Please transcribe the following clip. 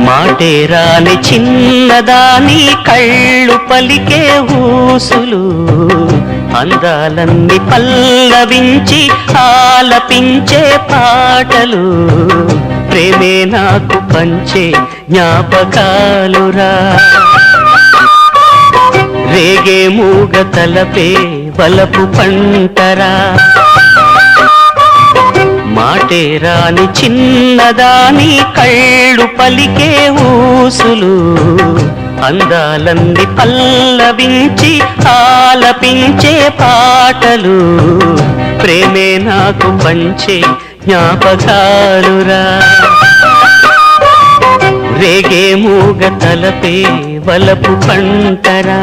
మాటే రాని చిన్నదాని కళ్ళు పలికే ఊసులు అందాలన్నీ పల్లవించి ఆలపించే పాటలు ప్రేమే నాకు పంచే జ్ఞాపకాలురా రేగే మూగ తలపే వలపు పంటరా మాటే రాని చిన్నదాని కళ్ళు పలికే ఊసులు అందాలన్నీ పల్లవించి ఆలపించే పాటలు ప్రేమే నాకు పంచే జ్ఞాపకాలురా రేగే మూగ తలపే వలపు పంటరా